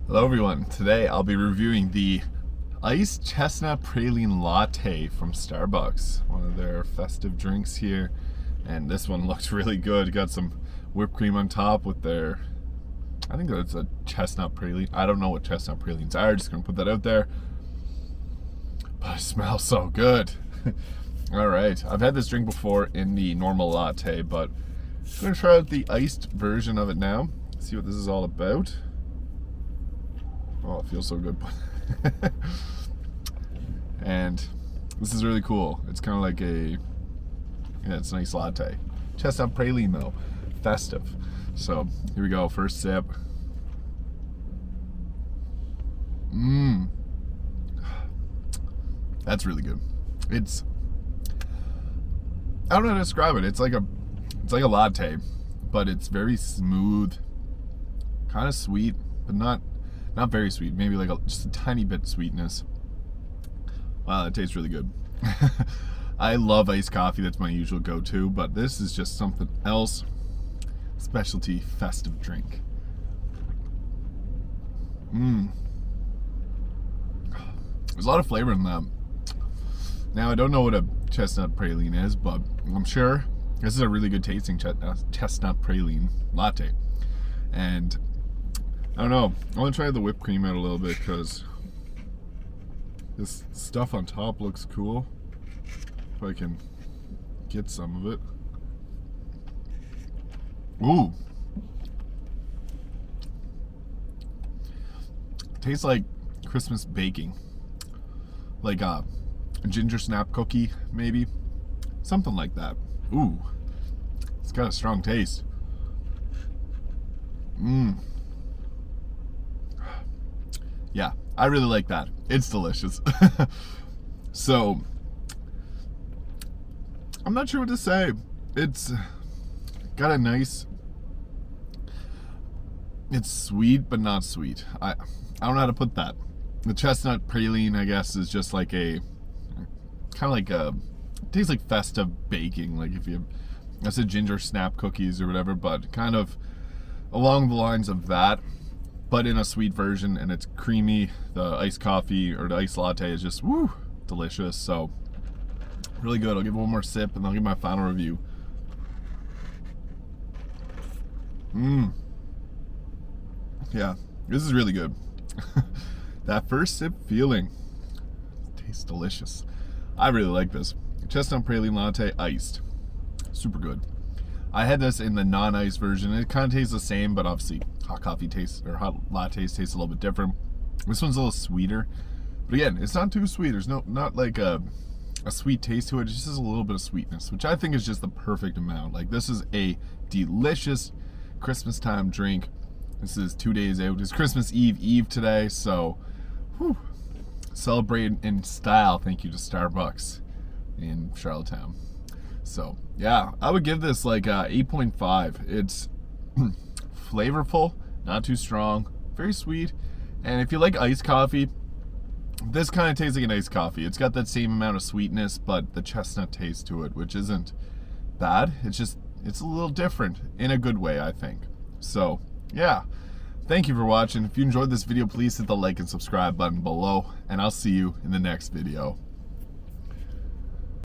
Hello everyone, today I'll be reviewing the iced chestnut praline latte from Starbucks, one of their festive drinks here, and this one looks really good. Got some whipped cream on top with their, I think that's a chestnut praline. I don't know what chestnut pralines are, just gonna put that out there, but it smells so good. Alright, I've had this drink before in the normal latte, but I'm gonna try out the iced version of it now, see what this is all about. Oh, it feels so good. And this is really cool. It's kind of like it's a nice latte. Chestnut praline though, festive. So here we go, first sip. That's really good. It's, I don't know how to describe it. It's like a latte, but it's very smooth, kind of sweet, but not very sweet, maybe like just a tiny bit sweetness. Wow, that tastes really good. I love iced coffee, that's my usual go-to, but this is just something else. Specialty festive drink. There's a lot of flavor in that. Now, I don't know what a chestnut praline is, but I'm sure this is a really good tasting chestnut praline latte. And I don't know, I want to try the whipped cream out a little bit because this stuff on top looks cool. If I can get some of it. Ooh. Tastes like Christmas baking. Like a ginger snap cookie, maybe. Something like that. Ooh. It's got a strong taste. Yeah, I really like that. It's delicious. So, I'm not sure what to say. It's got a nice, it's sweet but not sweet. I don't know how to put that. The chestnut praline, I guess, is just like a, kind of like a, it tastes like festive baking. Like if you, I said ginger snap cookies or whatever, but kind of along the lines of that, but in a sweet version, and it's creamy. The iced coffee or the iced latte is just woo, delicious. So really good. I'll give one more sip and I'll give my final review. Yeah, this is really good. That first sip feeling tastes delicious. I really like this. Chestnut praline latte iced, super good. I had this in the non-iced version. It kind of tastes the same, but obviously hot coffee tastes, or hot lattes taste a little bit different. This one's a little sweeter, but again, it's not too sweet. There's not like a sweet taste to it. It just has a little bit of sweetness, which I think is just the perfect amount. Like, this is a delicious Christmas time drink. This is 2 days out. It's Christmas Eve today, so whew, celebrate in style. Thank you to Starbucks in Charlottetown. So yeah, I would give this like 8.5. It's flavorful, not too strong, very sweet, and if you like iced coffee, this kind of tastes like an iced coffee. It's got that same amount of sweetness, but the chestnut taste to it, which isn't bad. It's a little different in a good way, I think. So yeah, thank you for watching. If you enjoyed this video, please hit the like and subscribe button below, and I'll see you in the next video.